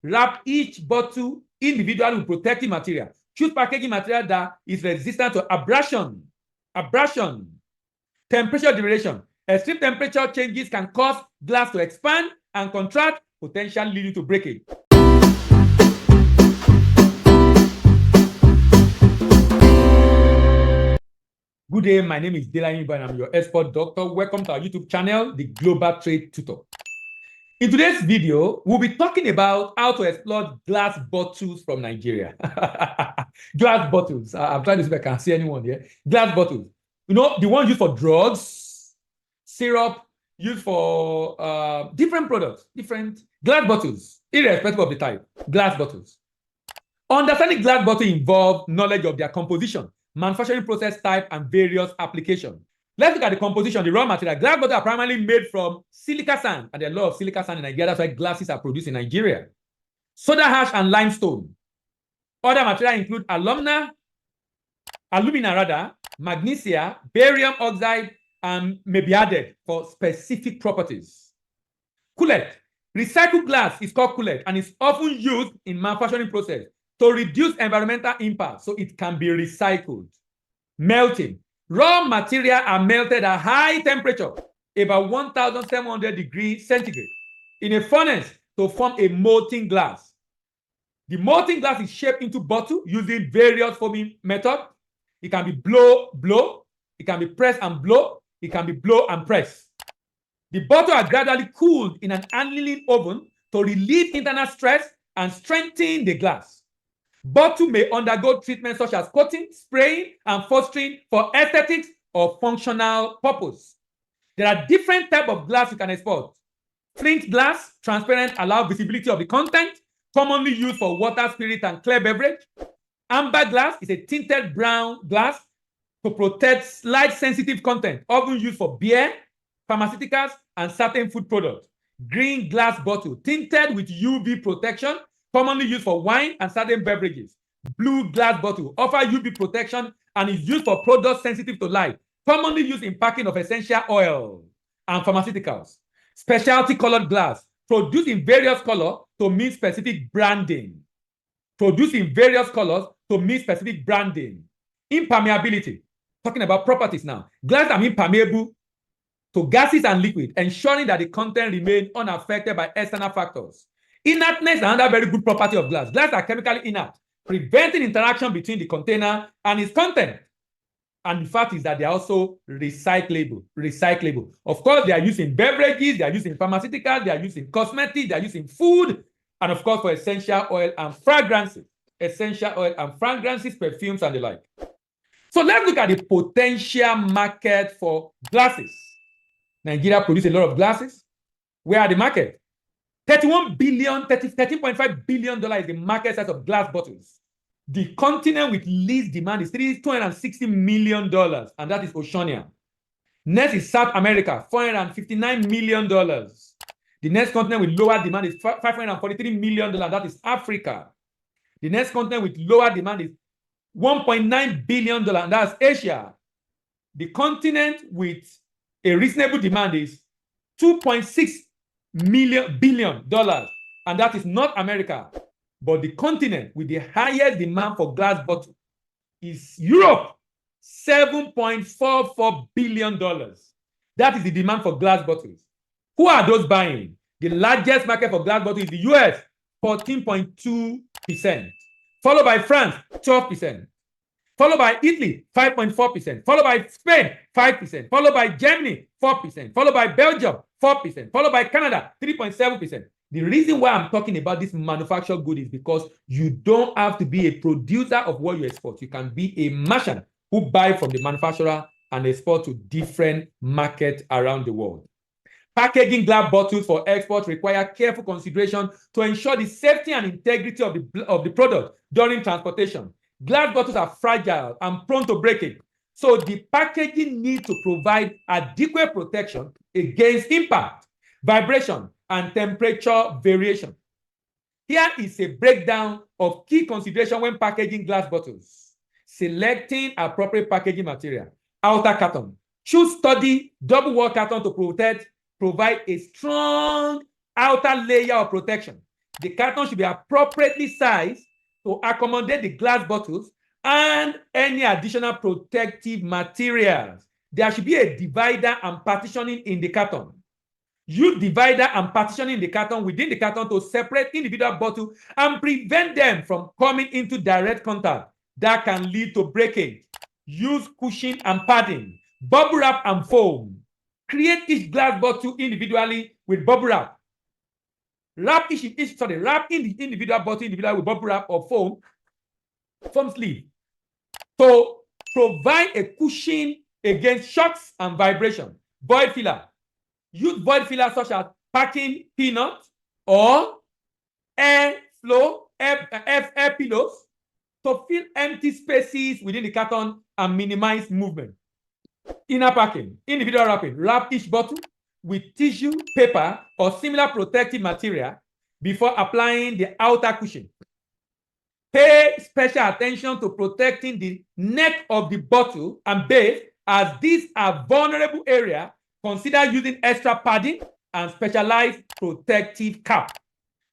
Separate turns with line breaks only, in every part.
Wrap each bottle individually with protective material. Choose packaging material that is resistant to abrasion. Temperature degradation. Extreme temperature changes can cause glass to expand and contract, potentially leading to breakage. Good day, my name is Delany and I'm your expert doctor. Welcome to our YouTube channel, The Global Trade Tutor. In today's video, we'll be talking about how to exploit glass bottles from Nigeria. Glass bottles. I'm trying to see if I can see anyone here. Glass bottles. You know, the ones used for drugs, syrup, used for different products, different glass bottles, irrespective of the type. Glass bottles. Understanding glass bottle involves knowledge of their composition, manufacturing process type, and various applications. Let's look at the composition, the raw material. Glass bottles are primarily made from silica sand, and there are a lot of silica sand in Nigeria. That's why glasses are produced in Nigeria. Soda ash and limestone. Other materials include alumina, magnesia, barium oxide, and may be added for specific properties. Cullet. Recycled glass is called cullet and is often used in manufacturing process to reduce environmental impact so it can be recycled. Melting. Raw material are melted at high temperature, about 1,700 degrees centigrade, in a furnace to form a molten glass. The molten glass is shaped into bottle using various forming methods. It can be blow, it can be press and blow, it can be blow and press. The bottle are gradually cooled in an annealing oven to relieve internal stress and strengthen the glass. Bottle may undergo treatment such as coating, spraying, and fostering for aesthetics or functional purpose. There are different types of glass you can export. Flint glass, transparent, allow visibility of the content, commonly used for water, spirit, and clear beverage. Amber glass is a tinted brown glass to protect light-sensitive content, often used for beer, pharmaceuticals, and certain food products. Green glass bottle, tinted with UV protection, commonly used for wine and certain beverages. Blue glass bottle offer UV protection and is used for products sensitive to light, commonly used in packing of essential oil and pharmaceuticals. Specialty colored glass, produced in various colors to meet specific branding. Impermeability, talking about properties now. Glass are impermeable to gases and liquid, ensuring that the content remains unaffected by external factors. Inertness is another very good property of glass. Glass are chemically inert, preventing interaction between the container and its content. And the fact is that they are also recyclable. Of course, they are used in beverages, they are used in pharmaceuticals, they are used in cosmetics, they are used in food, and of course for essential oil and fragrances, perfumes, and the like. So let's look at the potential market for glasses. Nigeria produces a lot of glasses. Where are the market? $13.5 billion is the market size of glass bottles. The continent with least demand is $260 million, and that is Oceania. Next is South America, $459 million. The next continent with lower demand is $543 million, and that is Africa. The next continent with lower demand is $1.9 billion, and that's Asia. The continent with a reasonable demand is $2.6 billion, and that is North America. But the continent with the highest demand for glass bottles is Europe, $7.44 billion. That is the demand for glass bottles. Who are those buying? The largest market for glass bottles is the US, 14.2%, followed by France, 12%, followed by Italy, 5.4%, followed by Spain, 5%, followed by Germany, 4%, followed by Belgium, 4%, followed by Canada, 3.7%. The reason why I'm talking about this manufactured good is because you don't have to be a producer of what you export. You can be a merchant who buy from the manufacturer and export to different markets around the world. Packaging glass bottles for export require careful consideration to ensure the safety and integrity of the product during transportation. Glass bottles are fragile and prone to breaking, so the packaging needs to provide adequate protection against impact, vibration, and temperature variation. Here is a breakdown of key considerations when packaging glass bottles. Selecting appropriate packaging material. Outer carton. Choose sturdy double-wall carton to provide a strong outer layer of protection. The carton should be appropriately sized to accommodate the glass bottles and any additional protective materials. There should be a divider and partitioning in the carton. Use divider and partitioning in the carton within the carton to separate individual bottles and prevent them from coming into direct contact that can lead to breakage. Use cushion and padding, bubble wrap and foam. Create each glass bottle individually with bubble wrap. Wrap in the individual bottle individually with bubble wrap or foam sleeve to provide a cushion against shocks and vibration. Void filler. Use void fillers such as packing peanut or air pillows to fill empty spaces within the carton and minimize movement. Inner packing, individual wrapping. Wrap each bottle with tissue, paper, or similar protective material before applying the outer cushion. Pay special attention to protecting the neck of the bottle and base, as these are vulnerable areas. Consider using extra padding and specialized protective cap.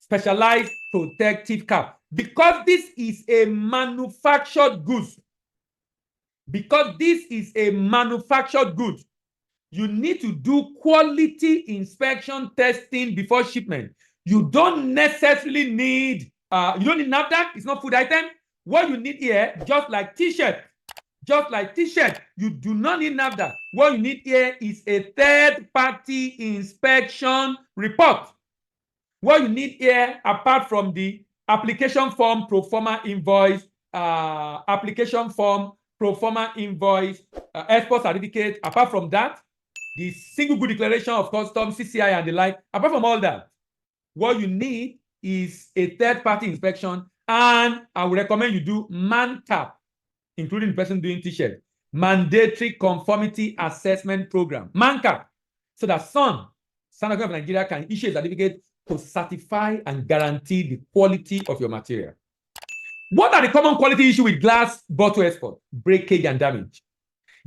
Specialized protective cap. Because this is a manufactured goods. You need to do quality inspection testing before shipment. You don't necessarily need, you don't need NAFDAC. It's not food item. What you need here, just like t-shirt, you do not need NAFDAC. What you need here is a third-party inspection report. What you need here, apart from the application form, proforma invoice, export certificate, apart from that, the single good declaration of customs, CCI, and the like, apart from all that, what you need is a third-party inspection, and I would recommend you do MANCAP, including the person doing t-shirt, mandatory conformity assessment program, MANCAP, so that Standard Government of Nigeria can issue a certificate to certify and guarantee the quality of your material. What are the common quality issues with glass bottle export? Breakage and damage.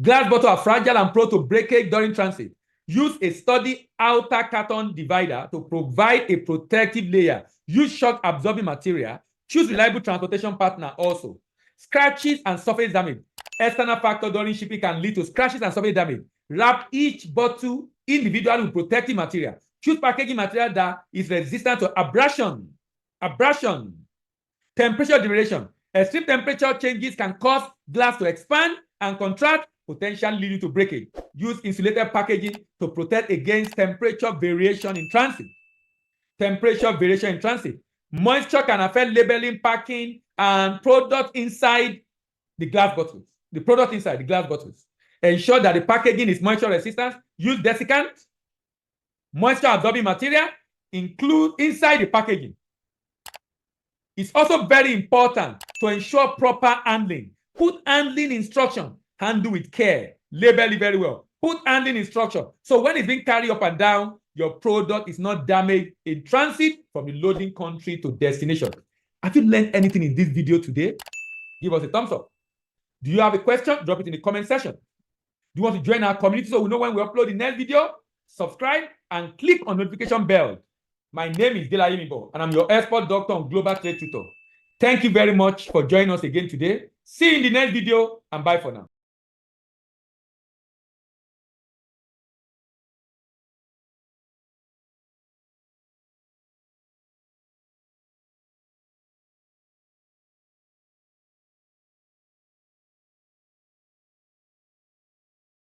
Glass bottles are fragile and prone to breakage during transit. Use a sturdy outer carton divider to provide a protective layer. Use shock-absorbing material. Choose reliable transportation partner also. Scratches and surface damage. External factor during shipping can lead to scratches and surface damage. Wrap each bottle individually with protective material. Choose packaging material that is resistant to abrasion. Temperature degradation. Extreme temperature changes can cause glass to expand and contract, potentially leading to breakage. Use insulated packaging to protect against temperature variation in transit. Moisture can affect labeling, packing, and product inside the glass bottles. Ensure that the packaging is moisture resistant. Use desiccant, moisture absorbing material, include inside the packaging. It's also very important to ensure proper handling. Put handling instruction, handle with care, label it very well. Put handling instruction. So when it's being carried up and down, your product is not damaged in transit from the loading country to destination. Have you learned anything in this video today? Give us a thumbs up. Do you have a question? Drop it in the comment section. Do you want to join our community so we know when we upload the next video? Subscribe and click on notification bell. My name is Dela Yemibo, and I'm your expert doctor on Global Trade Tutor. Thank you very much for joining us again today. See you in the next video, and bye for now.